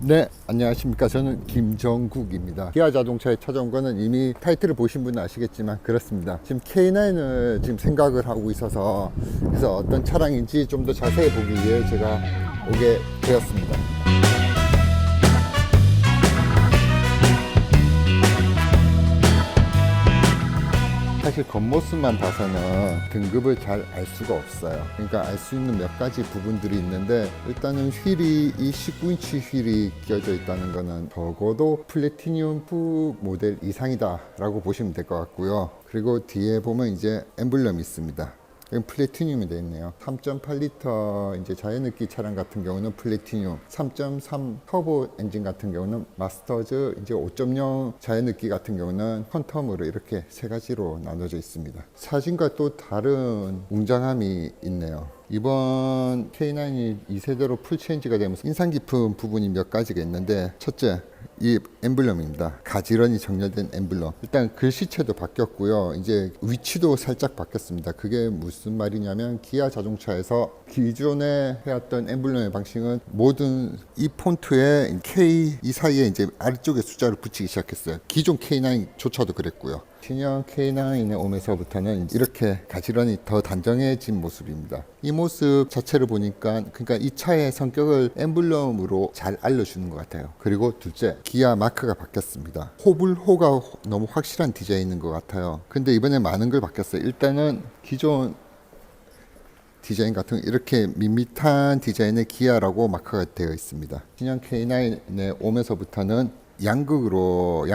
네, 안녕하십니까. 저는 김정국입니다. 기아 자동차에 찾아온 거는 이미 타이틀을 보신 분은 아시겠지만 그렇습니다. 지금 K9을 지금 생각을 하고 있어서 그래서 어떤 차량인지 좀 더 자세히 보기 위해 제가 오게 되었습니다. 사실 겉모습만 봐서는 등급을 잘 알 수가 없어요. 그러니까 알 수 있는 몇 가지 부분들이 있는데, 일단은 휠이 이 19인치 휠이 끼어져 있다는 거는 적어도 플래티늄 프 모델 이상이다 라고 보시면 될 것 같고요. 그리고 뒤에 보면 이제 엠블럼이 있습니다. 여기 플래티늄이 되어 있네요. 3.8리터 이제 자연흡기 차량 같은 경우는 플래티늄, 3.3 터보 엔진 같은 경우는 마스터즈, 이제 5.0 자연흡기 같은 경우는 퀀텀으로 이렇게 세 가지로 나눠져 있습니다. 사진과 또 다른 웅장함이 있네요. 이번 K9이 2세대로 풀체인지가 되면서 인상 깊은 부분이 몇 가지가 있는데, 첫째, 이 엠블럼입니다. 가지런히 정렬된 엠블럼. 일단 글씨체도 바뀌었고요. 이제 위치도 살짝 바뀌었습니다. 그게 무슨 말이냐면, 기아 자동차에서 기존에 해왔던 엠블럼의 방식은 모든 이 폰트에 K 이 사이에 이제 아래쪽에 숫자를 붙이기 시작했어요. 기존 K9조차도 그랬고요. 신형 K9에 오면서부터는 이렇게 가지런히 더 단정해진 모습입니다. 이 모습 자체를 보니까, 그러니까 이 차의 성격을 엠블럼으로 잘 알려주는 것 같아요. 그리고 둘째, 기아 마크가 바뀌었습니다. 호불호가 너무 확실한 디자인인 것 같아요. 근데 이번에 많은 걸 바뀌었어요. 일단은 기존 디자인 같은 이렇게 밋밋한 디자인의 기아라고 마크가 되어 있습니다. 신형 K9에 오면서부터는 양각으로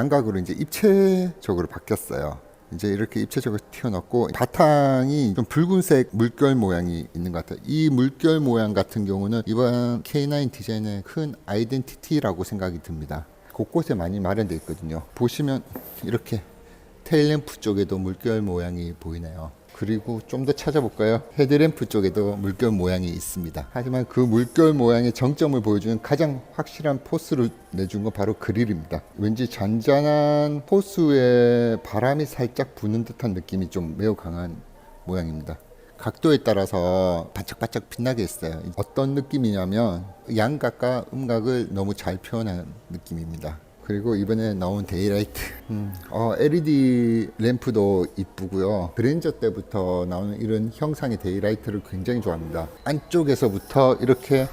이제 입체적으로 바뀌었어요. 이제 이렇게 입체적으로 튀어나왔고, 바탕이 좀 붉은색 물결 모양이 있는 것 같아요. 이 물결 모양 같은 경우는 이번 K9 디자인의 큰 아이덴티티라고 생각이 듭니다. 곳곳에 많이 마련되어 있거든요. 보시면 이렇게 테일램프 쪽에도 물결 모양이 보이네요. 그리고 좀 더 찾아볼까요? 헤드램프 쪽에도 물결 모양이 있습니다. 하지만 그 물결 모양의 정점을 보여주는 가장 확실한 포스를 내준 건 바로 그릴입니다. 왠지 잔잔한 호수에 바람이 살짝 부는 듯한 느낌이 좀 매우 강한 모양입니다. 각도에 따라서 반짝반짝 빛나게 했어요. 어떤 느낌이냐면 양각과 음각을 너무 잘 표현한 느낌입니다. 그리고 이번에 나온 데이라이트, LED 램프도 이쁘고요. 그랜저 때부터 나오는 이런 형상의 데이라이트를 굉장히 좋아합니다. 안쪽에서부터 이렇게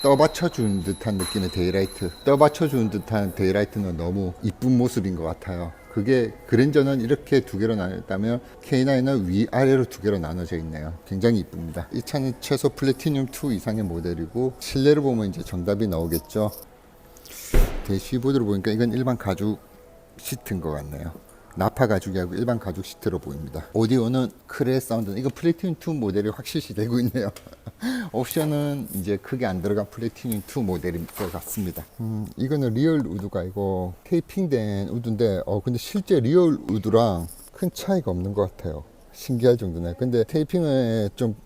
떠받쳐주는 듯한 느낌의 데이라이트, 떠받쳐주는 듯한 데이라이트는 너무 이쁜 모습인 것 같아요. 그게 그랜저는 이렇게 두 개로 나눴다면 K9은 위아래로 두 개로 나눠져 있네요. 굉장히 이쁩니다. 이 차는 최소 플래티늄 2 이상의 모델이고, 실내를 보면 이제 정답이 나오겠죠. 대시보드를 보니까 이건 일반 가죽 시트인 것 같네요. 나파 가죽이 아니고 일반 가죽 시트로 보입니다. 오디오는 크레 사운드, 이거 플래티늄 2 모델이 확실시 되고 있네요. 옵션은 이제 크게 안 들어간 플래티늄 2 모델인 것 같습니다. 이거는 리얼 우드가 아니고 테이핑된 우드인데, 근데 실제 리얼 우드랑 큰 차이가 없는 것 같아요. 신기할 정도네. 근데 테이핑은 좀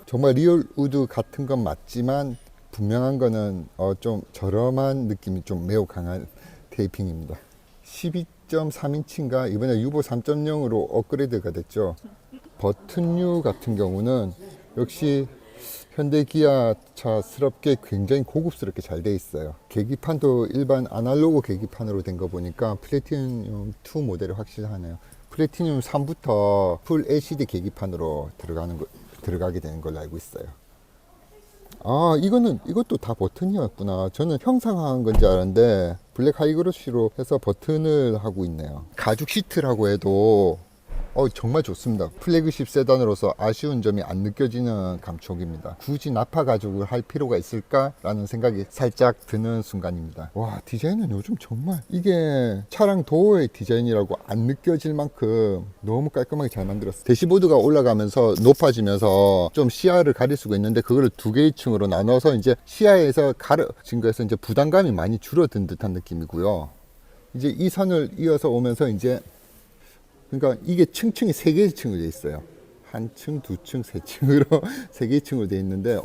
정말 리얼 우드 같은 건 맞지만, 분명한 거는 좀 저렴한 느낌이 좀 매우 강한 테이핑입니다. 12.3인치인가 이번에 유보 3.0으로 업그레이드가 됐죠. 버튼류 같은 경우는 역시 현대 기아차스럽게 굉장히 고급스럽게 잘 돼 있어요. 계기판도 일반 아날로그 계기판으로 된 거 보니까 플래티늄 2 모델이 확실하네요. 플래티늄 3부터 풀 LCD 계기판으로 들어가게 되는 걸로 알고 있어요. 이것도 다 버튼이었구나. 저는 형상화한 건지 알았는데 블랙 하이그로시로 해서 버튼을 하고 있네요. 가죽 시트라고 해도 정말 좋습니다. 플래그십 세단으로서 아쉬운 점이 안 느껴지는 감촉입니다. 굳이 나파 가죽을 할 필요가 있을까라는 생각이 살짝 드는 순간입니다. 와, 디자인은 요즘 정말 이게 차량 도어의 디자인이라고 안 느껴질 만큼 너무 깔끔하게 잘 만들었어요. 대시보드가 올라가면서 높아지면서 좀 시야를 가릴 수가 있는데, 그거를 두 개의 층으로 나눠서 이제 시야에서 가려진 거에서 이제 부담감이 많이 줄어든 듯한 느낌이고요. 이제 이 선을 이어서 오면서 이제, 그러니까 이게 층층이 세 개의 층으로 되어 있어요. 한 층, 두 층, 세 층으로 세 개의 층으로 되어 있는데,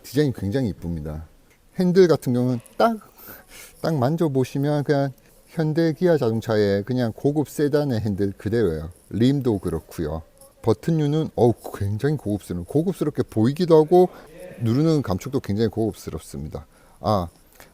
디자인이 굉장히 이쁩니다. 핸들 같은 경우는 딱 만져보시면 그냥 현대 기아 자동차의 그냥 고급 세단의 핸들 그대로예요. 림도 그렇고요. 버튼류는 굉장히 고급스럽게 보이기도 하고 누르는 감촉도 굉장히 고급스럽습니다.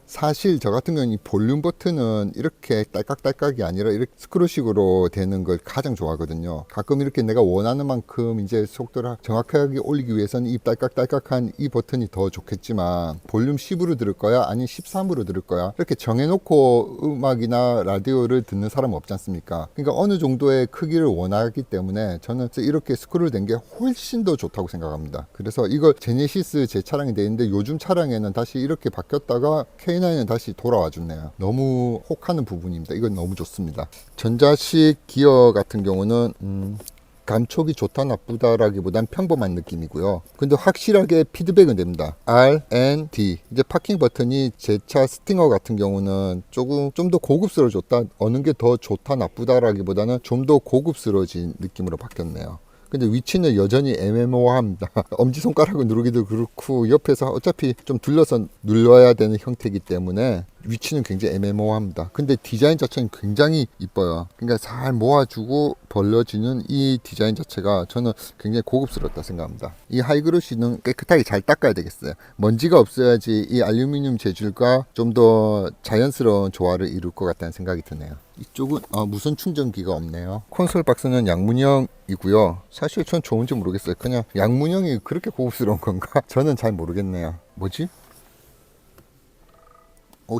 사실 저 같은 경우는 이 볼륨 버튼은 이렇게 딸깍딸깍이 아니라 이렇게 스크롤식으로 되는 걸 가장 좋아하거든요. 가끔 이렇게 내가 원하는 만큼 이제 속도를 정확하게 올리기 위해서는 이 딸깍딸깍한 이 버튼이 더 좋겠지만, 볼륨 10으로 들을 거야 아니 13으로 들을 거야 이렇게 정해놓고 음악이나 라디오를 듣는 사람은 없지 않습니까? 그러니까 어느 정도의 크기를 원하기 때문에 저는 이렇게 스크롤 된 게 훨씬 더 좋다고 생각합니다. 그래서 이걸 제네시스 제 차량이 되는데, 요즘 차량에는 다시 이렇게 바뀌었다가 K9은 다시 돌아와 줬네요. 너무 혹하는 부분입니다. 이건 너무 좋습니다. 전자식 기어 같은 경우는 감촉이 좋다 나쁘다라기보단 평범한 느낌이고요. 근데 확실하게 피드백은 됩니다. R, N, D. 이제 파킹 버튼이 제 차 스팅어 같은 경우는 조금 좀 더 고급스러워졌다. 어느 게 더 좋다 나쁘다라기보다는 좀 더 고급스러워진 느낌으로 바뀌었네요. 근데 위치는 여전히 애매모호합니다. 엄지손가락을 누르기도 그렇고 옆에서 어차피 좀 둘러서 눌러야 되는 형태이기 때문에 위치는 굉장히 애매모호합니다. 근데 디자인 자체는 굉장히 이뻐요. 그러니까 잘 모아주고 벌려지는 이 디자인 자체가 저는 굉장히 고급스럽다 생각합니다. 이 하이그로시는 깨끗하게 잘 닦아야 되겠어요. 먼지가 없어야지 이 알루미늄 재질과 좀 더 자연스러운 조화를 이룰 것 같다는 생각이 드네요. 이쪽은 무선 충전기가 없네요. 콘솔 박스는 양문형이고요. 사실 전 좋은지 모르겠어요. 그냥 양문형이 그렇게 고급스러운 건가? 저는 잘 모르겠네요. 뭐지?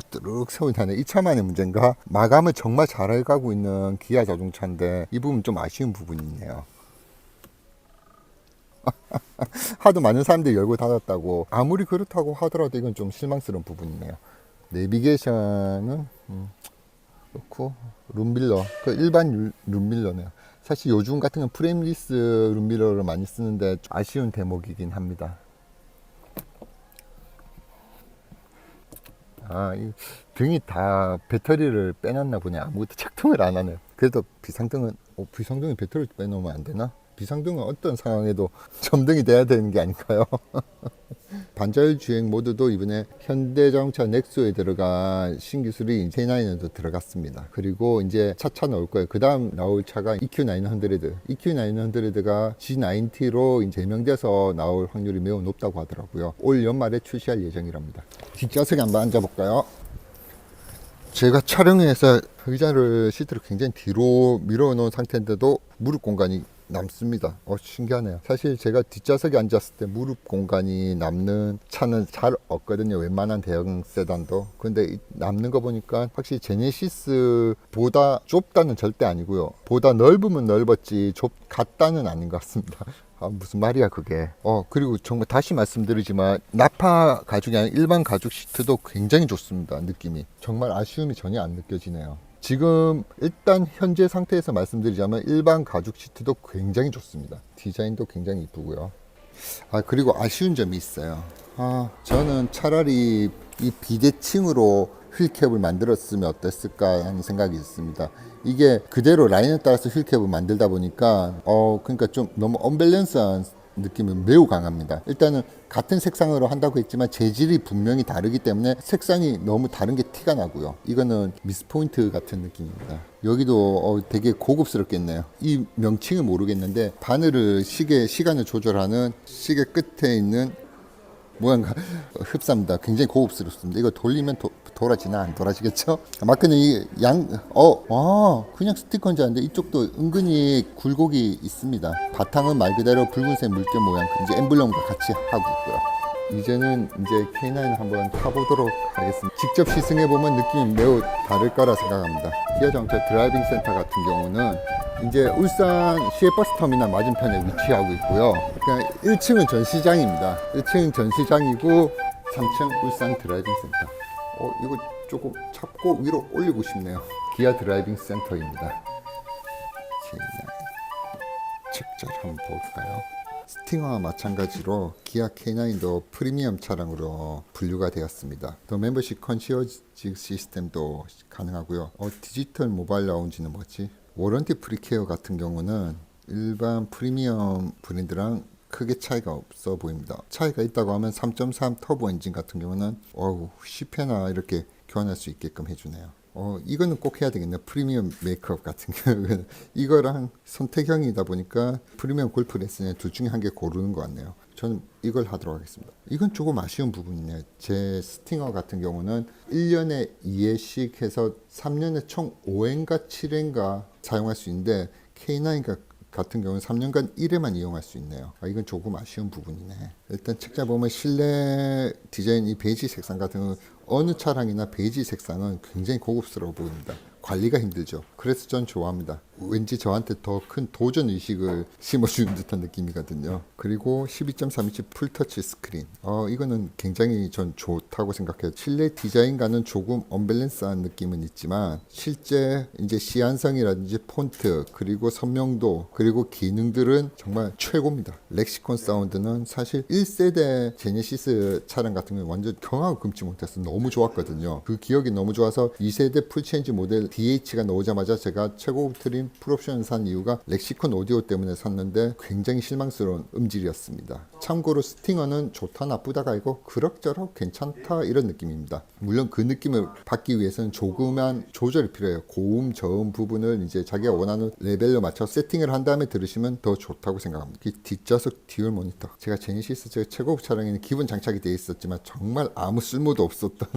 뜨르륵 소리 나네. 이 차만의 문제인가? 마감을 정말 잘 해가고 있는 기아 자동차인데 이 부분 좀 아쉬운 부분이 있네요. 하도 많은 사람들이 열고 닫았다고. 아무리 그렇다고 하더라도 이건 좀 실망스러운 부분이네요. 내비게이션은 그렇고 룸밀러, 그 일반 룸밀러네요. 사실 요즘 같은 건 프레임리스 룸밀러를 많이 쓰는데 아쉬운 대목이긴 합니다. 이 등이 다 배터리를 빼놨나 보네. 아무것도 작동을 안 하네. 그래도 비상등은 비상등에 배터리를 빼놓으면 안 되나? 비상등은 어떤 상황에도 점등이 돼야 되는 게 아닐까요? 반자율 주행 모드도 이번에 현대자동차 넥소에 들어간 신기술이 K9에도 들어갔습니다. 그리고 이제 차차 나올 거예요. 그 다음 나올 차가 EQ900. EQ900가 G90로 이제 제명돼서 나올 확률이 매우 높다고 하더라고요. 올 연말에 출시할 예정이랍니다. 뒷좌석에 한번 앉아볼까요? 제가 촬영해서 의자를 시트를 굉장히 뒤로 밀어 놓은 상태인데도 무릎 공간이 남습니다. 신기하네요. 사실 제가 뒷좌석에 앉았을 때 무릎 공간이 남는 차는 잘 없거든요. 웬만한 대형 세단도. 근데 남는 거 보니까 확실히 제네시스보다 좁다는 절대 아니고요. 보다 넓으면 넓었지 같다는 아닌 것 같습니다. 무슨 말이야 그게. 그리고 정말 다시 말씀드리지만 나파 가죽이 아니라 일반 가죽 시트도 굉장히 좋습니다. 느낌이 정말 아쉬움이 전혀 안 느껴지네요. 지금 일단 현재 상태에서 말씀드리자면 일반 가죽 시트도 굉장히 좋습니다. 디자인도 굉장히 이쁘고요. 그리고 아쉬운 점이 있어요. 저는 차라리 이 비대칭으로 휠캡을 만들었으면 어땠을까 하는 생각이 있습니다. 이게 그대로 라인에 따라서 휠캡을 만들다 보니까 그러니까 좀 너무 언밸런스한 느낌이 매우 강합니다. 일단은 같은 색상으로 한다고 했지만 재질이 분명히 다르기 때문에 색상이 너무 다른 게 티가 나고요. 이거는 미스포인트 같은 느낌입니다. 여기도 되게 고급스럽겠네요. 이 명칭을 모르겠는데 바늘을 시간을 조절하는 시계 끝에 있는 모양과 흡사합니다. 굉장히 고급스럽습니다. 이거 돌리면 돌아지나 안 돌아지겠죠? 마크는 그냥 스티커인 줄 알았는데 이쪽도 은근히 굴곡이 있습니다. 바탕은 말 그대로 붉은색 물결 모양, 이제 엠블럼과 같이 하고 있고요. 이제는 이제 K9 한번 타보도록 하겠습니다. 직접 시승해보면 느낌이 매우 다를 거라 생각합니다. 기아 자동차 드라이빙 센터 같은 경우는 이제 울산 시외버스 터미널 맞은편에 위치하고 있고요. 그냥 1층은 전시장입니다. 1층은 전시장이고 3층 울산 드라이빙 센터. 이거 조금 잡고 위로 올리고 싶네요. 기아 드라이빙 센터입니다. 책자를 한번 볼까요? 스팅어와 마찬가지로 기아 K9도 프리미엄 차량으로 분류가 되었습니다. 더 멤버십 컨시어지 시스템도 가능하고요. 디지털 모바일 라운지는 뭐지? 워런티 프리케어 같은 경우는 일반 프리미엄 브랜드랑 크게 차이가 없어 보입니다. 차이가 있다고 하면 3.3 터보 엔진 같은 경우는 10회나 이렇게 교환할 수 있게끔 해주네요. 이거는 꼭 해야 되겠네요. 프리미엄 메이크업 같은 경우는 이거랑 선택형이다 보니까 프리미엄 골프 레슨에 둘 중에 한 개 고르는 것 같네요. 저는 이걸 하도록 하겠습니다. 이건 조금 아쉬운 부분이네요. 제 스팅어 같은 경우는 1년에 2회씩 해서 3년에 총 5회인가 7회인가 사용할 수 있는데 K9 같은 경우는 3년간 1회만 이용할 수 있네요. 이건 조금 아쉬운 부분이네. 일단 책자 보면 실내 디자인 이 베이지 색상 같은 경우는 어느 차량이나 베이지 색상은 굉장히 고급스러워 보입니다. 관리가 힘들죠. 그래서 전 좋아합니다. 왠지 저한테 더 큰 도전 의식을 심어주는 듯한 느낌이거든요. 그리고 12.3인치 풀터치 스크린. 이거는 굉장히 전 좋다고 생각해요. 실내 디자인과는 조금 언밸런스한 느낌은 있지만 실제 이제 시안성이라든지 폰트 그리고 선명도 그리고 기능들은 정말 최고입니다. 렉시콘 사운드는 사실 1세대 제네시스 차량 같은 경우는 완전 경하고 금치 못해서 너무 좋았거든요. 그 기억이 너무 좋아서 2세대 풀체인지 모델 DH가 나오자마자 제가 최고급 트림 풀옵션을 산 이유가 렉시콘 오디오 때문에 샀는데 굉장히 실망스러운 음질이었습니다. 참고로 스팅어는 좋다 나쁘다가 아니고 그럭저럭 괜찮다 이런 느낌입니다. 물론 그 느낌을 받기 위해서는 조그만 조절이 필요해요. 고음 저음 부분을 이제 자기가 원하는 레벨로 맞춰 세팅을 한 다음에 들으시면 더 좋다고 생각합니다. 이 뒷좌석 듀얼 모니터, 제가 제네시스 제 최고급 차량에는 기본 장착이 되어 있었지만 정말 아무 쓸모도 없었던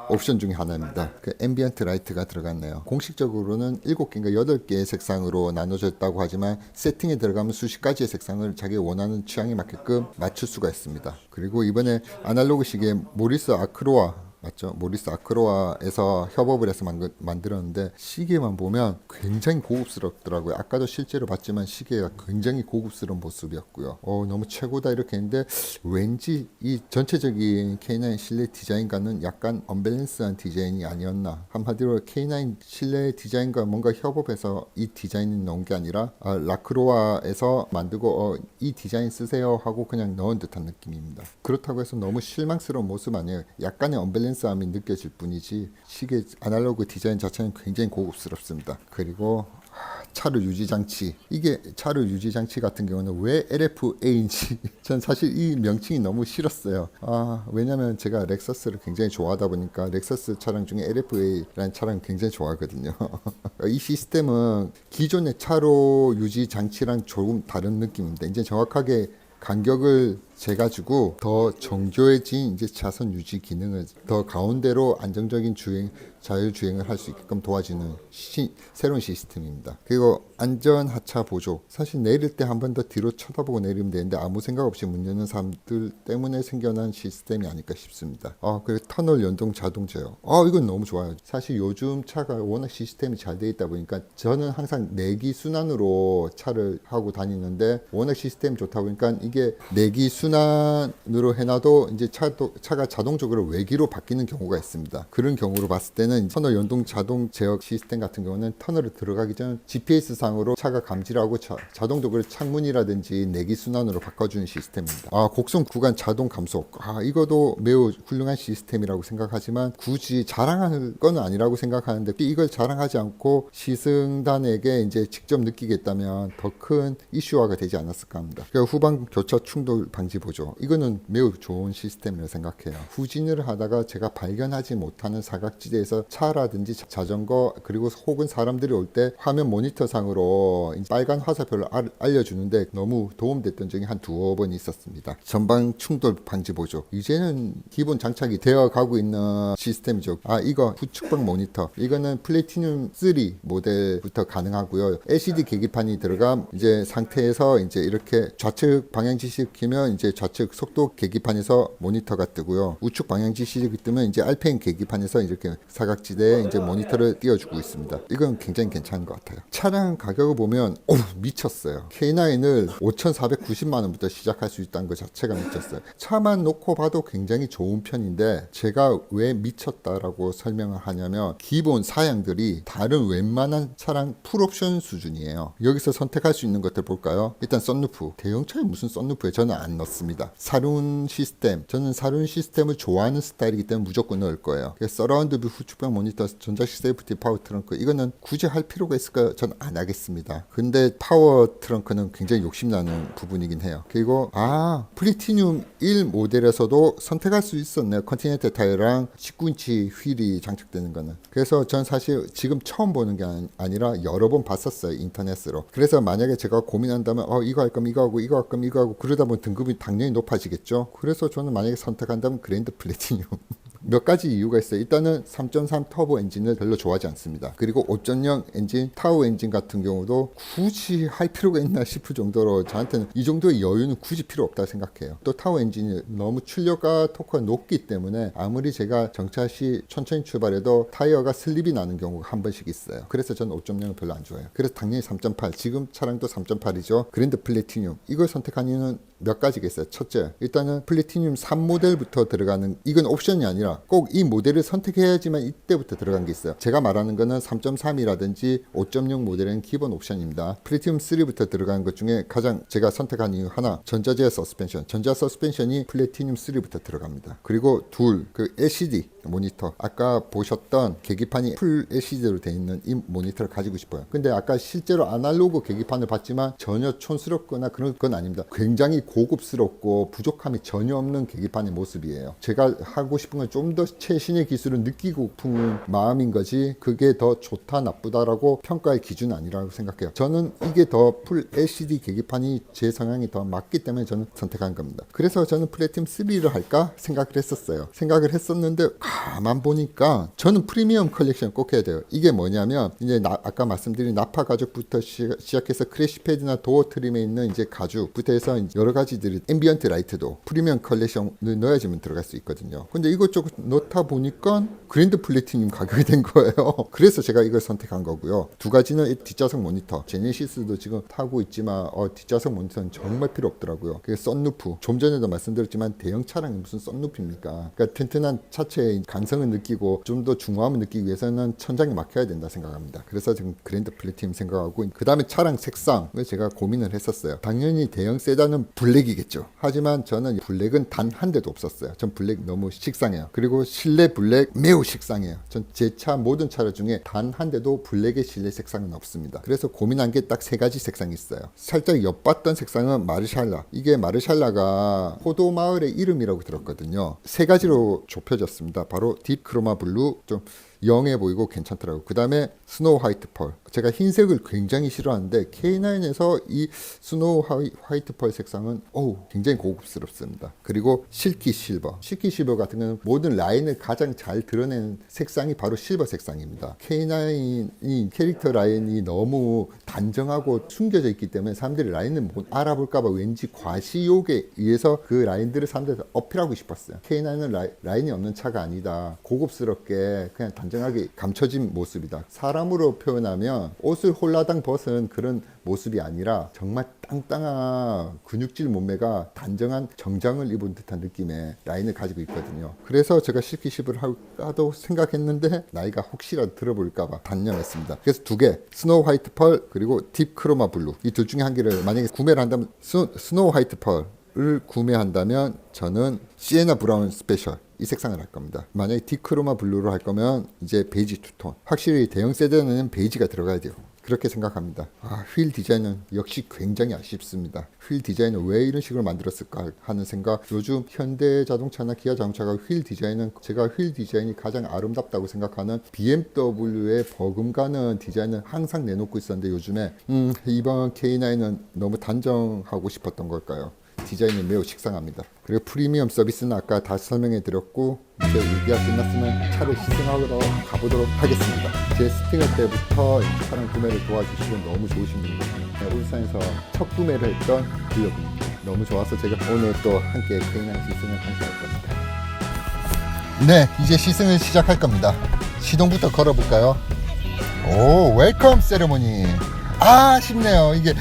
옵션 중에 하나입니다. 그 앰비언트 라이트가 들어갔네요. 공식적으로는 7개인가 8개의 색상으로 나눠졌다고 하지만 세팅에 들어가면 수십 가지의 색상을 자기 원하는 취향에 맞게끔 맞출 수가 있습니다. 그리고 이번에 아날로그 시계 모리스 아크로아 맞죠? 모리스 아크로아에서 협업을 해서 만들었는데 시계만 보면 굉장히 고급스럽더라고요. 아까도 실제로 봤지만 시계가 굉장히 고급스러운 모습이었고요. 너무 최고다 이렇게 했는데 왠지 이 전체적인 K9 실내 디자인과는 약간 언밸런스한 디자인이 아니었나. 한마디로 K9 실내 디자인과 뭔가 협업해서 이 디자인이 넣은 게 아니라 라크로아에서 만들고 이 디자인 쓰세요 하고 그냥 넣은 듯한 느낌입니다. 그렇다고 해서 너무 실망스러운 모습 아니에요. 약간의 언밸런스 함이 느껴질 뿐이지 시계 아날로그 디자인 자체는 굉장히 고급스럽습니다. 그리고 차로 유지 장치, 이게 차로 유지 장치 같은 경우는 왜 LFA인지 전 사실 이 명칭이 너무 싫었어요. 왜냐면 제가 렉서스를 굉장히 좋아하다 보니까 렉서스 차량 중에 LFA라는 차량을 굉장히 좋아하거든요. 이 시스템은 기존의 차로 유지 장치랑 조금 다른 느낌입니다. 이제 정확하게 간격을 재가지고 더 정교해진 이제 차선 유지 기능을 더 가운데로 안정적인 자율 주행을 할 수 있게끔 도와주는 새로운 시스템입니다. 그리고 안전 하차 보조. 사실 내릴 때 한 번 더 뒤로 쳐다보고 내리면 되는데 아무 생각 없이 문 여는 사람들 때문에 생겨난 시스템이 아닐까 싶습니다. 그리고 터널 연동 자동 제어. 이건 너무 좋아요. 사실 요즘 차가 워낙 시스템이 잘 돼 있다 보니까 저는 항상 내기 순환으로 차를 하고 다니는데 워낙 시스템이 좋다 보니까 이게 내기 순환으로 해놔도 이제 차가 자동적으로 외기로 바뀌는 경우가 있습니다. 그런 경우로 봤을 때는 터널 연동 자동 제어 시스템 같은 경우는 터널에 들어가기 전 GPS 상으로 차가 감지를 하고 자동적으로 창문이라든지 내기 순환으로 바꿔주는 시스템입니다. 곡선 구간 자동 감속. 이것도 매우 훌륭한 시스템이라고 생각하지만 굳이 자랑할 건 아니라고 생각하는데 이걸 자랑하지 않고 시승단에게 이제 직접 느끼겠다면 더 큰 이슈화가 되지 않았을까 합니다. 그러니까 후방 교차 충돌 방지 보조. 이거는 매우 좋은 시스템이라고 생각해요. 후진을 하다가 제가 발견하지 못하는 사각지대에서 차라든지 자전거 그리고 혹은 사람들이 올 때 화면 모니터 상으로 빨간 화살표를 알려주는데 너무 도움됐던 적이 한 두어 번 있었습니다. 전방 충돌 방지 보조. 이제는 기본 장착이 되어 가고 있는 시스템이죠. 이거 후측방 모니터. 이거는 플래티늄 3 모델부터 가능하고요. LCD 계기판이 들어간 이제 상태에서 이제 이렇게 좌측 방향 지시 키면 이제 좌측 속도 계기판에서 모니터가 뜨고요. 우측 방향 지시기 뜨면 이제 RPM 계기판에서 이렇게 사각지대에 이제 모니터를 띄워주고 있습니다. 이건 굉장히 괜찮은 것 같아요. 차량 가격을 보면 미쳤어요. K9을 5,490만 원부터 시작할 수 있다는 것 자체가 미쳤어요. 차만 놓고 봐도 굉장히 좋은 편인데 제가 왜 미쳤다라고 설명을 하냐면 기본 사양들이 다른 웬만한 차량 풀옵션 수준이에요. 여기서 선택할 수 있는 것들 볼까요? 일단 썬루프. 대형차에 무슨 썬루프에 저는 안 넣습니다. 사륜 시스템. 저는 사륜 시스템을 좋아하는 스타일이기 때문에 무조건 넣을 거예요. 서라운드 뷰 후측방 모니터, 전자식 세이프티 파워 트렁크. 이거는 굳이 할 필요가 있을까? 저는 안 하겠습니다. 근데 파워 트렁크는 굉장히 욕심나는 부분이긴 해요. 그리고 플래티늄 1 모델에서도 선택할 수 있었네요. 컨티넨탈 타이어랑 19인치 휠이 장착되는 거는. 그래서 전 사실 지금 처음 보는 게 아니라 여러 번 봤었어요. 인터넷으로. 그래서 만약에 제가 고민한다면 이거 할 거면 이거 하고 이거 할 거면 이거 하고 그러다 보면 등급이 당연히 높아지겠죠. 그래서 저는 만약에 선택한다면 그랜드 플래티늄. 몇 가지 이유가 있어요. 일단은 3.3 터보 엔진을 별로 좋아하지 않습니다. 그리고 5.0 엔진, 타오 엔진 같은 경우도 굳이 할 필요가 있나 싶을 정도로 저한테는 이 정도의 여유는 굳이 필요 없다 생각해요. 또 타오 엔진이 너무 출력과 토크가 높기 때문에 아무리 제가 정차 시 천천히 출발해도 타이어가 슬립이 나는 경우가 한 번씩 있어요. 그래서 저는 5.0을 별로 안 좋아해요. 그래서 당연히 3.8, 지금 차량도 3.8이죠. 그랜드 플래티늄. 이걸 선택한 이유는 몇 가지가 있어요. 첫째, 일단은 플래티늄 3모델부터 들어가는, 이건 옵션이 아니라 꼭 이 모델을 선택해야지만 이때부터 들어간 게 있어요. 제가 말하는 거는 3.3이라든지 5.0 모델은 기본 옵션입니다. 플래티늄 3부터 들어가는 것 중에 가장 제가 선택한 이유 하나, 전자제어 서스펜션. 전자 서스펜션이 플래티늄 3부터 들어갑니다. 그리고 둘, 그 LCD 모니터. 아까 보셨던 계기판이 풀 LCD로 되어 있는 이 모니터를 가지고 싶어요. 근데 아까 실제로 아날로그 계기판을 봤지만 전혀 촌스럽거나 그런 건 아닙니다. 굉장히 고급스럽고 부족함이 전혀 없는 계기판의 모습이에요. 제가 하고 싶은 건 좀 더 최신의 기술을 느끼고 싶은 마음인 거지, 그게 더 좋다 나쁘다라고 평가의 기준은 아니라고 생각해요. 저는 이게 더 풀 LCD 계기판이 제 성향이 더 맞기 때문에 저는 선택한 겁니다. 그래서 저는 플래티늄 3를 할까 생각을 했었어요. 생각을 했었는데 가만 보니까 저는 프리미엄 컬렉션 꼭 해야 돼요. 이게 뭐냐면 이제 아까 말씀드린 나파 가죽부터 시작해서 크래시 패드나 도어 트림에 있는 이제 가죽부터 해서 여러 가지들이, 앰비언트 라이트도 프리미엄 컬렉션을 넣어야지만 들어갈 수 있거든요. 근데 이것저것 넣다 보니까 그랜드 플래티늄 가격이 된 거예요. 그래서 제가 이걸 선택한 거고요. 두 가지는 뒷좌석 모니터. 제네시스도 지금 타고 있지만 뒷좌석 모니터는 정말 필요 없더라고요. 그게 썬루프. 좀 전에도 말씀드렸지만 대형 차량이 무슨 썬루프입니까? 그러니까 튼튼한 차체의 강성을 느끼고 좀 더 중후함을 느끼기 위해서는 천장이 막혀야 된다 생각합니다. 그래서 지금 그랜드 플래티늄 생각하고, 그 다음에 차량 색상을 제가 고민을 했었어요. 당연히 대형 세단은 블랙이겠죠. 하지만 저는 블랙은 단 한 대도 없었어요. 전 블랙 너무 식상해요. 그리고 실내 블랙 매우 식상해요. 전 제 차 모든 차량 중에 단 한 대도 블랙의 실내 색상은 없습니다. 그래서 고민한 게 딱 세 가지 색상이 있어요. 살짝 엿봤던 색상은 마르샬라. 이게 마르샬라가 포도 마을의 이름이라고 들었거든요. 세 가지로 좁혀졌습니다. 바로 딥 크로마 블루, 좀 영해 보이고 괜찮더라고요. 그 다음에 스노우 화이트 펄. 제가 흰색을 굉장히 싫어하는데 K9에서 이 스노우 화이트 펄 색상은 굉장히 고급스럽습니다. 그리고 실키 실버. 실키 실버 같은 경우는 모든 라인을 가장 잘 드러내는 색상이 바로 실버 색상입니다. K9이 캐릭터 라인이 너무 단정하고 숨겨져 있기 때문에 사람들이 라인을 못 알아볼까봐 왠지 과시욕에 의해서 그 라인들을 사람들한테 어필하고 싶었어요. K9은 라인이 없는 차가 아니다. 고급스럽게 그냥 단정하게 감춰진 모습이다. 사람으로 표현하면 옷을 홀라당 벗은 그런 모습이 아니라 정말 땅땅한 근육질 몸매가 단정한 정장을 입은 듯한 느낌의 라인을 가지고 있거든요. 그래서 제가 실키 실버를 할까도 생각했는데 나이가 혹시라도 들어볼까봐 단념했습니다. 그래서 두 개, 스노우 화이트 펄 그리고 딥 크로마 블루, 이 둘 중에 한 개를 만약에 구매를 한다면 스노우 화이트 펄을 구매한다면 저는 시에나 브라운 스페셜 이 색상을 할 겁니다. 만약에 디크로마 블루로 할 거면 이제 베이지 투톤. 확실히 대형 세단은 베이지가 들어가야 돼요. 그렇게 생각합니다. 휠 디자인은 역시 굉장히 아쉽습니다. 휠 디자인을 왜 이런 식으로 만들었을까 하는 생각. 요즘 현대 자동차나 기아 자동차가 휠 디자인은, 제가 휠 디자인이 가장 아름답다고 생각하는 BMW의 버금가는 디자인을 항상 내놓고 있었는데 요즘에 이번 K9은 너무 단정하고 싶었던 걸까요? 디자인이 매우 식상합니다. 그리고 프리미엄 서비스는 아까 다 설명해 드렸고, 이제 우기가 끝났으면 차를 시승하러 가보도록 하겠습니다. 제 스팅어 때부터 차량 구매를 도와주시고 너무 좋으신 분이거든요. 울산에서 첫 구매를 했던 딜러분입니다. 너무 좋아서 제가 오늘 또 함께 K9 시승을 함께 할 겁니다. 네, 이제 시승을 시작할 겁니다. 시동부터 걸어볼까요? 오, 웰컴 세레모니. 쉽네요. 이게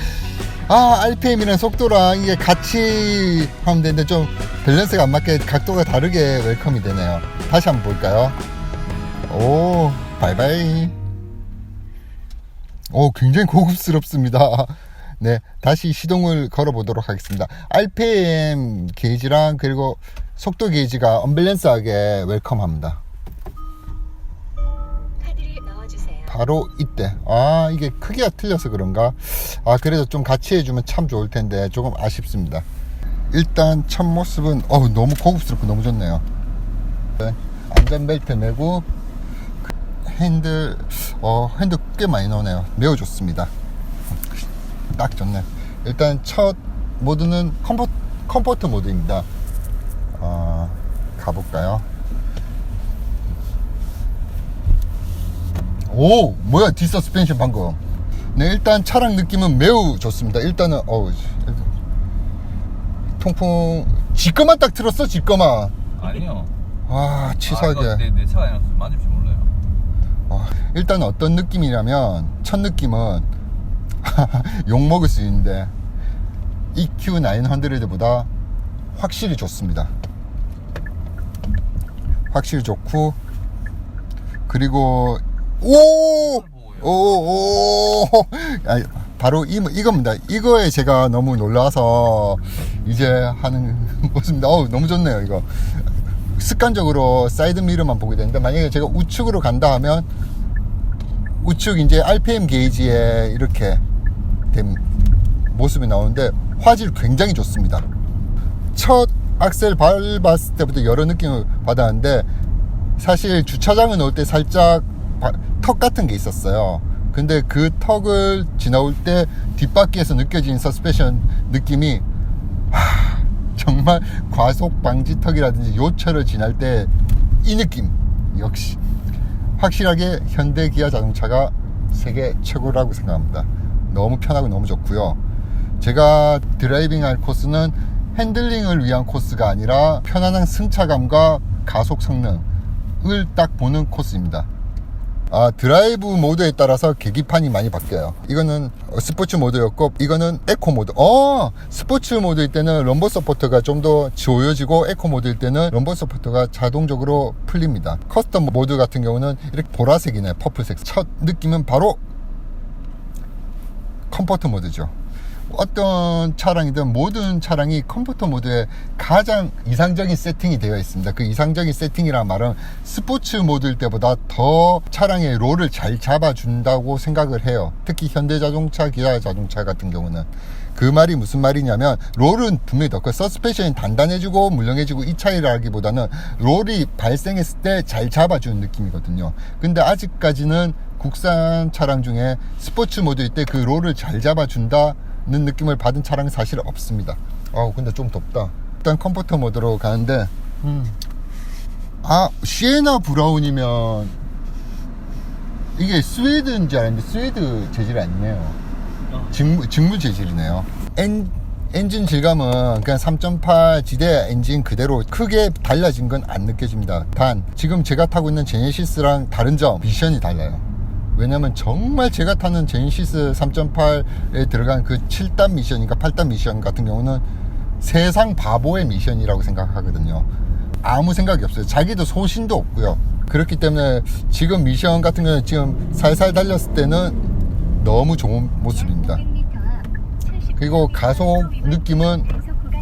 RPM이랑 속도랑 이게 같이 하면 되는데 좀 밸런스가 안 맞게 각도가 다르게 웰컴이 되네요. 다시 한번 볼까요? 오, 바이바이. 오, 굉장히 고급스럽습니다. 네, 다시 시동을 걸어 보도록 하겠습니다. RPM 게이지랑 그리고 속도 게이지가 언밸런스하게 웰컴합니다. 바로 이때. 이게 크기가 틀려서 그런가? 그래도 좀 같이 해주면 참 좋을 텐데 조금 아쉽습니다. 일단 첫 모습은 너무 고급스럽고 너무 좋네요. 네, 안전벨트 매고 핸들 꽤 많이 나오네요. 매우 좋습니다. 딱 좋네. 일단 첫 모드는 컴포트 모드입니다. 가볼까요? 오, 뭐야, 디서스펜션 방금. 네, 일단 차량 느낌은 매우 좋습니다. 일단은 통풍 지꺼만 딱 틀었어, 지꺼만. 아니요. 와, 치사하게. 내 차가 아니라서 맞을지 몰라요. 일단 어떤 느낌이냐면 첫 느낌은 욕먹을 수 있는데 EQ900보다 확실히 좋습니다. 확실히 좋고, 그리고 바로 이겁니다. 이거에 제가 너무 놀라서 이제 하는 모습입니다. 너무 좋네요. 이거 습관적으로 사이드 미러만 보게 되는데, 만약에 제가 우측으로 간다 하면 우측 이제 RPM 게이지에 이렇게 된 모습이 나오는데 화질 굉장히 좋습니다. 첫 악셀 밟았을 때부터 여러 느낌을 받았는데, 사실 주차장을 놓을 때 살짝 턱 같은 게 있었어요. 근데 그 턱을 지나올 때 뒷바퀴에서 느껴진 서스펜션 느낌이 정말 과속 방지 턱이라든지 요철을 지날 때 이 느낌, 역시 확실하게 현대 기아 자동차가 세계 최고라고 생각합니다. 너무 편하고 너무 좋고요. 제가 드라이빙 할 코스는 핸들링을 위한 코스가 아니라 편안한 승차감과 가속 성능을 딱 보는 코스입니다. 드라이브 모드에 따라서 계기판이 많이 바뀌어요. 이거는 스포츠 모드였고, 이거는 에코 모드. 스포츠 모드일 때는 럼버 서포터가 좀 더 조여지고, 에코 모드일 때는 럼버 서포터가 자동적으로 풀립니다. 커스텀 모드 같은 경우는 이렇게 보라색이네, 퍼플색. 첫 느낌은 바로 컴포트 모드죠. 어떤 차량이든 모든 차량이 컴포트 모드에 가장 이상적인 세팅이 되어 있습니다. 그 이상적인 세팅이란 말은 스포츠 모드일 때보다 더 차량의 롤을 잘 잡아준다고 생각을 해요. 특히 현대자동차, 기아자동차 같은 경우는. 그 말이 무슨 말이냐면, 롤은 분명히 더 커요. 서스펜션이 단단해지고 물렁해지고 이 차이라기보다는 롤이 발생했을 때 잘 잡아주는 느낌이거든요. 근데 아직까지는 국산 차량 중에 스포츠 모드일 때 그 롤을 잘 잡아준다 는 느낌을 받은 차량이 사실 없습니다. 근데 좀 덥다. 일단 컴포터 모드로 가는데, 시에나 브라운이면 이게 스웨드인지 알았는데 스웨드 재질이 아니네요. 직무 재질이네요. 엔진 질감은 그냥 3.8 지대 엔진 그대로 크게 달라진 건 안 느껴집니다. 단 지금 제가 타고 있는 제네시스랑 다른 점, 미션이 달라요. 왜냐면 정말 제가 타는 제네시스 3.8에 들어간 그 7단 미션인가 8단 미션 같은 경우는 세상 바보의 미션이라고 생각하거든요. 아무 생각이 없어요. 자기도 소신도 없고요. 그렇기 때문에 지금 미션 같은 경우는 지금 살살 달렸을 때는 너무 좋은 모습입니다. 그리고 가속 느낌은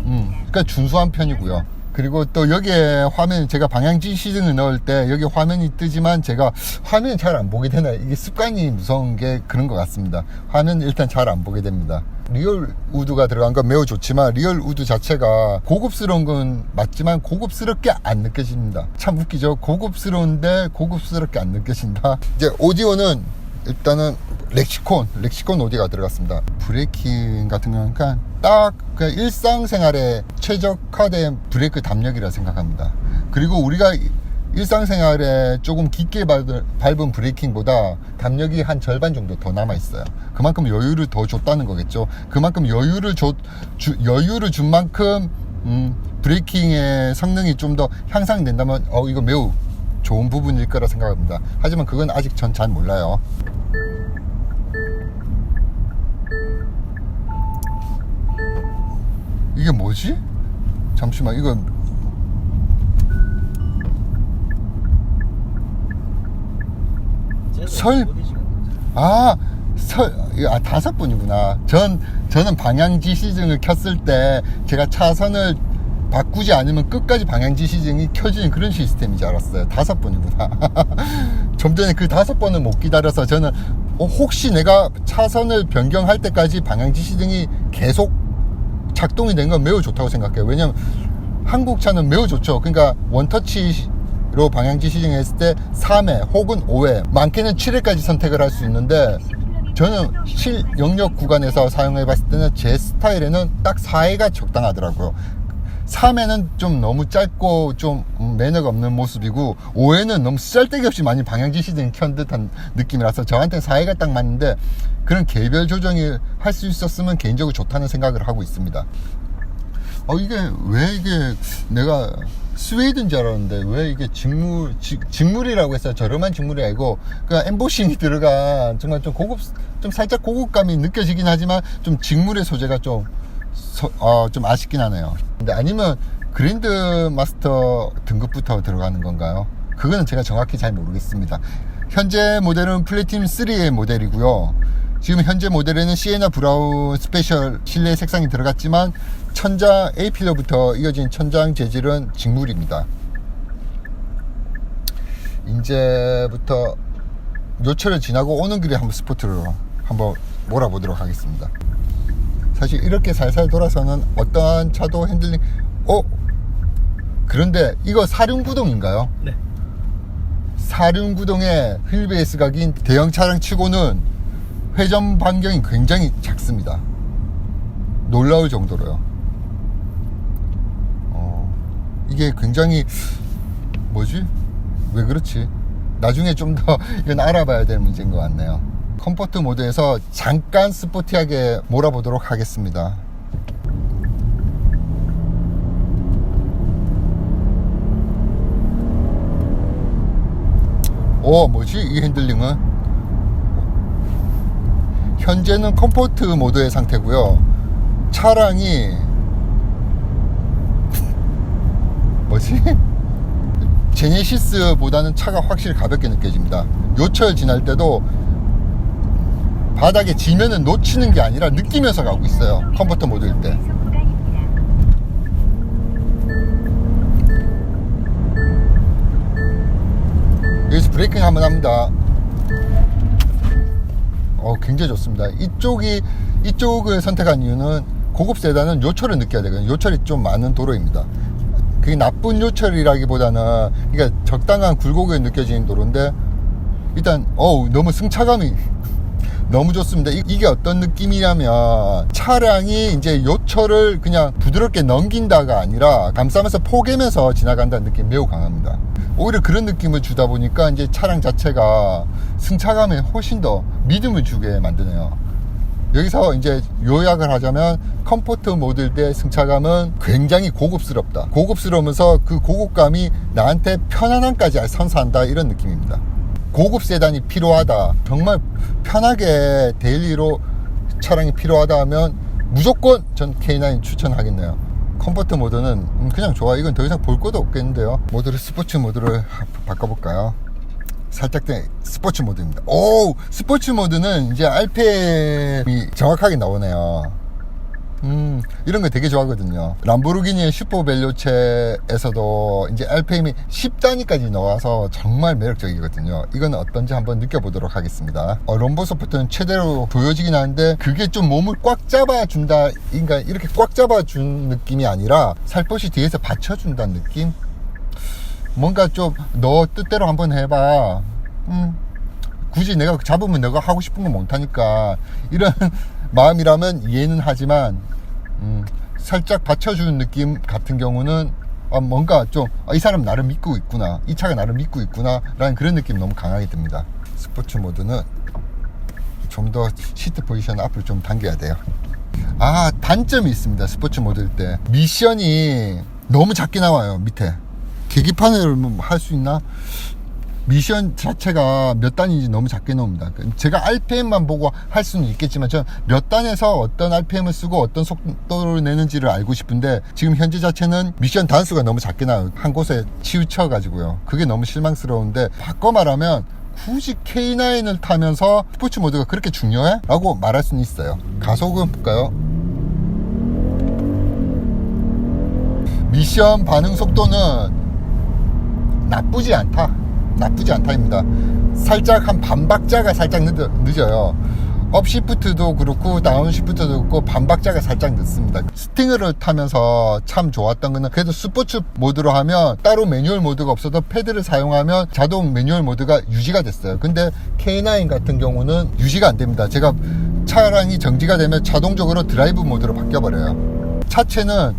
그러니까 준수한 편이고요. 그리고 또 여기에 화면, 제가 방향지 시등을 넣을 때 여기 화면이 뜨지만 제가 화면 잘 안 보게 되나요? 이게 습관이 무서운 게 그런 것 같습니다. 화면 일단 잘 안 보게 됩니다. 리얼 우드가 들어간 건 매우 좋지만 리얼 우드 자체가 고급스러운 건 맞지만 고급스럽게 안 느껴집니다. 참 웃기죠? 고급스러운데 고급스럽게 안 느껴진다. 이제 오디오는 일단은 렉시콘 오디오가 들어갔습니다. 브레이킹 같은 경우는 그냥 딱 그냥 일상생활에 최적화된 브레이크 담력이라 생각합니다. 그리고 우리가 일상생활에 조금 깊게 밟은 브레이킹보다 담력이 한 절반 정도 더 남아있어요. 그만큼 여유를 더 줬다는 거겠죠. 그만큼 여유를 준 만큼 브레이킹의 성능이 좀 더 향상된다면 이거 매우 좋은 부분일 거라 생각합니다. 하지만 그건 아직 전 잘 몰라요. 이게 뭐지? 잠시만, 이거 다섯 번이구나. 저는 방향지 시승을 켰을 때 제가 차선을 바꾸지 않으면 끝까지 방향지 시승이 켜지는 그런 시스템인 줄 알았어요. 5번이구나. 좀 전에 그 5번을 못 기다려서 저는 혹시 내가 차선을 변경할 때까지 방향지 시승이 계속 작동이 된 건 매우 좋다고 생각해요. 왜냐면 한국 차는 매우 좋죠. 그러니까 원터치로 방향지 시승했을 때 3회 혹은 5회, 많게는 7회까지 선택을 할 수 있는데, 저는 실 영역 구간에서 사용해 봤을 때는 제 스타일에는 딱 4회가 적당하더라고요. 3회는 좀 너무 짧고 좀 매너가 없는 모습이고 5회는 너무 쓸데기 없이 많이 방향 지시등 켠 듯한 느낌이라서 저한테 4회가 딱 맞는데 그런 개별 조정이 할 수 있었으면 개인적으로 좋다는 생각을 하고 있습니다. 이게 왜 이게 내가 스웨이드인 줄 알았는데 왜 이게 직물이라고 해서 저렴한 직물이 아니고 그냥 엠보싱이 들어간 정말 좀 좀 살짝 고급감이 느껴지긴 하지만 좀 직물의 소재가 좀 아쉽긴 하네요. 근데 아니면 그랜드 마스터 등급부터 들어가는 건가요? 그거는 제가 정확히 잘 모르겠습니다. 현재 모델은 플래티넘 3의 모델이고요. 지금 현재 모델에는 시에나 브라운 스페셜 실내 색상이 들어갔지만 천장 A필러부터 이어진 천장 재질은 직물입니다. 이제부터 요철을 지나고 오는 길에 한번 스포트로 한번 몰아보도록 하겠습니다. 사실 이렇게 살살 돌아서는 어떠한 차도 핸들링 그런데 이거 사륜구동인가요? 네. 사륜구동의 휠베이스 각인 대형 차량 치고는 회전 반경이 굉장히 작습니다. 놀라울 정도로요. 이게 굉장히 왜 그렇지? 나중에 좀 더 이건 알아봐야 될 문제인 것 같네요. 컴포트 모드에서 잠깐 스포티하게 몰아보도록 하겠습니다. 뭐지 이 핸들링은? 현재는 컴포트 모드의 상태고요. 차량이 제네시스보다는 차가 확실히 가볍게 느껴집니다. 요철 지날 때도 바닥에 지면은 놓치는 게 아니라 느끼면서 가고 있어요. 컴포트 모드일 때. 여기서 브레이킹 한번 합니다. 굉장히 좋습니다. 이쪽을 선택한 이유는 고급 세단은 요철을 느껴야 되거든요. 요철이 좀 많은 도로입니다. 그게 나쁜 요철이라기보다는 그러니까 적당한 굴곡이 느껴지는 도로인데 일단 너무 승차감이 너무 좋습니다. 이게 어떤 느낌이냐면 차량이 이제 요철을 그냥 부드럽게 넘긴다가 아니라 감싸면서 포개면서 지나간다는 느낌이 매우 강합니다. 오히려 그런 느낌을 주다 보니까 이제 차량 자체가 승차감에 훨씬 더 믿음을 주게 만드네요. 여기서 이제 요약을 하자면 컴포트 모드일 때 승차감은 굉장히 고급스럽다. 고급스러우면서 그 고급감이 나한테 편안함까지 선사한다 이런 느낌입니다. 고급 세단이 필요하다, 정말 편하게 데일리로 차량이 필요하다 하면 무조건 전 K9 추천하겠네요. 컴포트 모드는 그냥 좋아. 이건 더 이상 볼 것도 없겠는데요. 모드를 스포츠 모드를 바꿔볼까요? 살짝 스포츠 모드입니다. 스포츠 모드는 이제 RPM이 정확하게 나오네요. 이런 거 되게 좋아하거든요. 람보르기니의 슈퍼밸류체에서도 이제 RPM이 10단위까지 나와서 정말 매력적이거든요. 이건 어떤지 한번 느껴보도록 하겠습니다. 럼보 소프트는 최대로 보여지긴 하는데 그게 좀 몸을 꽉 잡아준다, 그러니까 이렇게 꽉 잡아준 느낌이 아니라 살포시 뒤에서 받쳐준다는 느낌? 뭔가 좀 너 뜻대로 한번 해봐. 굳이 내가 잡으면 내가 하고 싶은 거 못하니까 이런 마음이라면 이해는 하지만 살짝 받쳐주는 느낌 같은 경우는 뭔가 좀 이 사람 나를 믿고 있구나, 이 차가 나를 믿고 있구나 라는 그런 느낌이 너무 강하게 듭니다. 스포츠 모드는 좀 더 시트 포지션 앞을 좀 당겨야 돼요. 단점이 있습니다. 스포츠 모드일 때 미션이 너무 작게 나와요. 밑에 계기판을 할 수 있나? 미션 자체가 몇 단인지 너무 작게 나옵니다. 제가 RPM만 보고 할 수는 있겠지만 전 몇 단에서 어떤 RPM을 쓰고 어떤 속도를 내는지를 알고 싶은데 지금 현재 자체는 미션 단수가 너무 작게 나와요. 한 곳에 치우쳐 가지고요. 그게 너무 실망스러운데 바꿔 말하면 굳이 K9을 타면서 스포츠 모드가 그렇게 중요해? 라고 말할 수는 있어요. 가속은 볼까요? 미션 반응 속도는 나쁘지 않다입니다. 살짝 한 반박자가 살짝 늦어요. 업시프트도 그렇고 다운시프트도 그렇고 반박자가 살짝 늦습니다. 스팅어를 타면서 참 좋았던 거는 그래도 스포츠 모드로 하면 따로 매뉴얼 모드가 없어도 패드를 사용하면 자동 매뉴얼 모드가 유지가 됐어요. 근데 K9 같은 경우는 유지가 안 됩니다. 제가 차량이 정지가 되면 자동적으로 드라이브 모드로 바뀌어 버려요. 차체는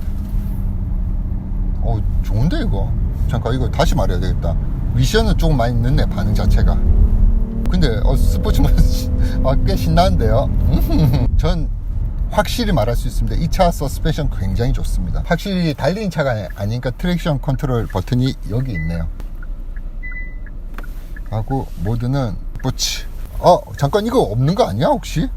좋은데 이거. 잠깐 이거 다시 말해야 되겠다. 미션은 조금 많이 늦네, 반응 자체가. 근데 스포츠만 꽤 신나는데요. 전 확실히 말할 수 있습니다. 이 차 서스펜션 굉장히 좋습니다. 확실히 달리는 차가 아니니까 트랙션 컨트롤 버튼이 여기 있네요. 하고 모드는 스포츠. 잠깐 이거 없는 거 아니야 혹시?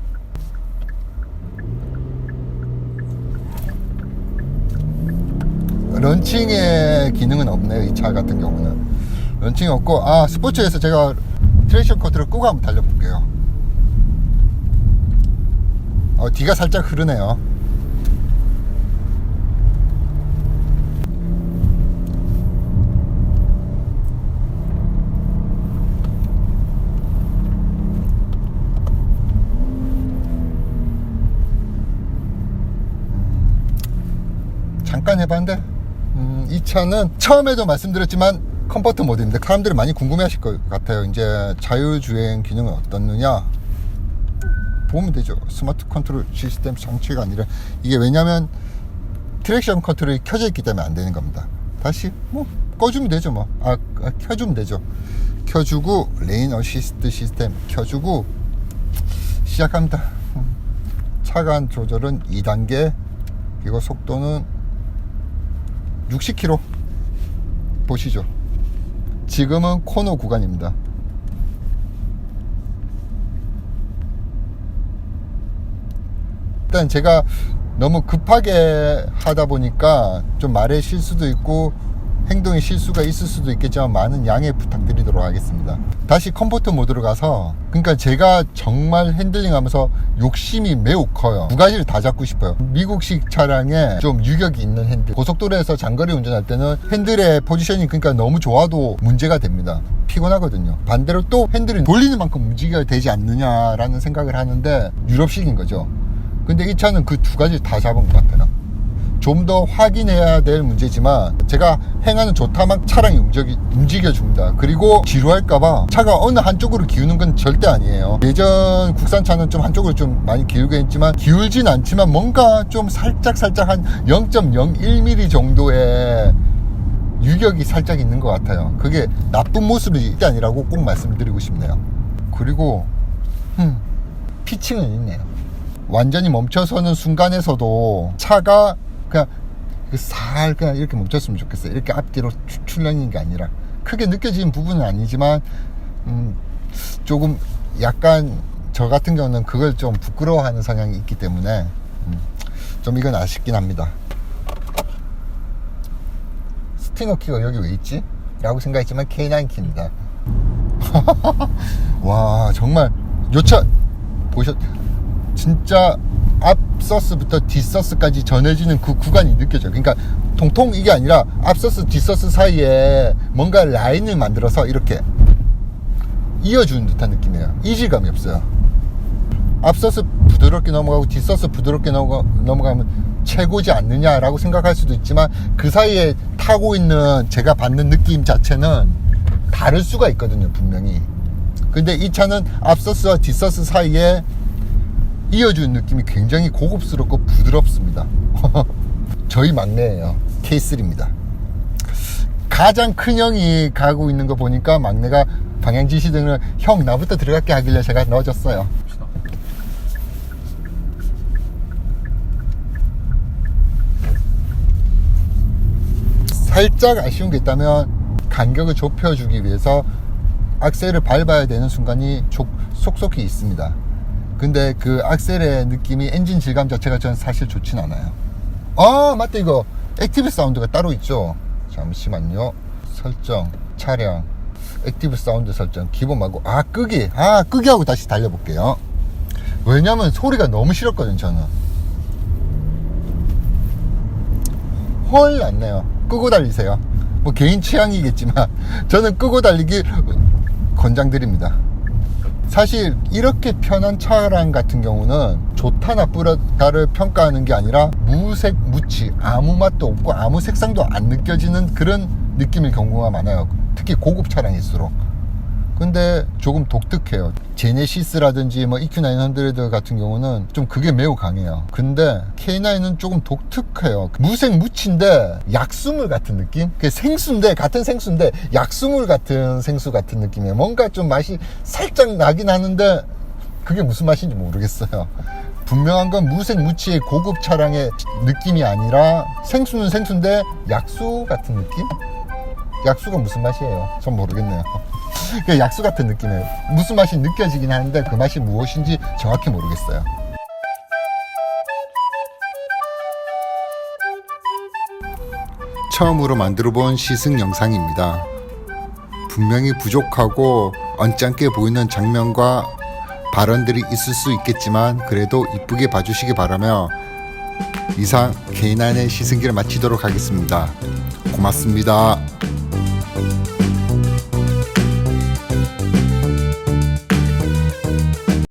런칭의 기능은 없네요. 이 차 같은 경우는 런칭이 없고, 스포츠에서 제가 트랙션 컨트롤 끄고 한번 달려볼게요. 뒤가 살짝 흐르네요. 잠깐 해봤는데 이 차는 처음에도 말씀드렸지만 컴포트 모드입니다. 사람들이 많이 궁금해하실 것 같아요. 이제 자율주행 기능은 어떻느냐 보면 되죠. 스마트 컨트롤 시스템 장치가 아니라, 이게 왜냐면 트랙션 컨트롤이 켜져 있기 때문에 안 되는 겁니다. 다시 꺼주면 되죠. 켜주면 되죠. 켜주고 레인 어시스트 시스템 켜주고 시작합니다. 차간 조절은 2단계, 그리고 속도는 60km. 보시죠. 지금은 코너 구간입니다. 일단 제가 너무 급하게 하다 보니까 좀 말의 실수도 있고 행동의 실수가 있을 수도 있겠지만 많은 양해 부탁드리도록 하겠습니다. 다시 컴포트 모드로 가서, 그러니까 제가 정말 핸들링 하면서 욕심이 매우 커요. 두 가지를 다 잡고 싶어요. 미국식 차량에 좀 유격이 있는 핸들, 고속도로에서 장거리 운전할 때는 핸들의 포지션이 그러니까 너무 좋아도 문제가 됩니다. 피곤하거든요. 반대로 또 핸들은 돌리는 만큼 움직여야 되지 않느냐라는 생각을 하는데 유럽식인 거죠. 근데 이 차는 그 두 가지를 다 잡은 것 같아요. 좀 더 확인해야 될 문제지만 제가 행하는 좋다만 차량이 움직여줍니다. 그리고 지루할까봐 차가 어느 한쪽으로 기우는 건 절대 아니에요. 예전 국산차는 좀 한쪽으로 좀 많이 기울게 했지만, 기울진 않지만 뭔가 좀 살짝 한 0.01mm 정도의 유격이 살짝 있는 것 같아요. 그게 나쁜 모습이 아니라고 꼭 말씀드리고 싶네요. 그리고 피칭은 있네요. 완전히 멈춰서는 순간에서도 차가 그냥 그냥 이렇게 멈췄으면 좋겠어요. 이렇게 앞뒤로 출렁이는 게 아니라, 크게 느껴지는 부분은 아니지만 조금 약간 저 같은 경우는 그걸 좀 부끄러워하는 성향이 있기 때문에 좀 이건 아쉽긴 합니다. 스팅어 키가 여기 왜 있지? 라고 생각했지만 K9 키입니다. 와, 정말 요차 진짜 앞서스부터 뒷서스까지 전해지는 그 구간이 느껴져요. 그러니까 통통 이게 아니라 앞서스 뒷서스 사이에 뭔가 라인을 만들어서 이렇게 이어주는 듯한 느낌이에요. 이질감이 없어요. 앞서스 부드럽게 넘어가고 뒷서스 부드럽게 넘어가면 최고지 않느냐라고 생각할 수도 있지만, 그 사이에 타고 있는 제가 받는 느낌 자체는 다를 수가 있거든요, 분명히. 근데 이 차는 앞서스와 뒷서스 사이에 이어주는 느낌이 굉장히 고급스럽고 부드럽습니다. 저희 막내예요. K3입니다. 가장 큰 형이 가고 있는 거 보니까 막내가 방향 지시등을 형 나부터 들어갈게 하길래 제가 넣어줬어요. 살짝 아쉬운 게 있다면, 간격을 좁혀주기 위해서 악셀을 밟아야 되는 순간이 속속히 있습니다. 근데 그 악셀의 느낌이, 엔진 질감 자체가 저는 사실 좋진 않아요. 맞다, 이거 액티브 사운드가 따로 있죠. 잠시만요. 설정, 차량, 액티브 사운드 설정, 기본 말고 끄기 하고 다시 달려볼게요. 왜냐면 소리가 너무 싫었거든요. 저는 헐 안 나요. 끄고 달리세요. 뭐 개인 취향이겠지만 저는 끄고 달리기 권장드립니다. 사실 이렇게 편한 차량 같은 경우는 좋다 나쁘다를 평가하는 게 아니라 무색 무취, 아무 맛도 없고 아무 색상도 안 느껴지는 그런 느낌일 경우가 많아요. 특히 고급 차량일수록. 근데 조금 독특해요. 제네시스라든지 뭐 EQ900 같은 경우는 좀 그게 매우 강해요. 근데 K9은 조금 독특해요. 무색무취인데 약수물 같은 느낌? 그게 생수인데, 같은 생수인데 약수물 같은 생수 같은 느낌이에요. 뭔가 좀 맛이 살짝 나긴 하는데 그게 무슨 맛인지 모르겠어요. 분명한 건 무색무취의 고급 차량의 느낌이 아니라 생수는 생수인데 약수 같은 느낌? 약수가 무슨 맛이에요? 전 모르겠네요. 그냥 약수 같은 느낌이에요. 무슨 맛이 느껴지긴 하는데 그 맛이 무엇인지 정확히 모르겠어요. 처음으로 만들어본 시승 영상입니다. 분명히 부족하고 언짢게 보이는 장면과 발언들이 있을 수 있겠지만 그래도 이쁘게 봐주시기 바라며 이상 K9의 시승기를 마치도록 하겠습니다. 고맙습니다.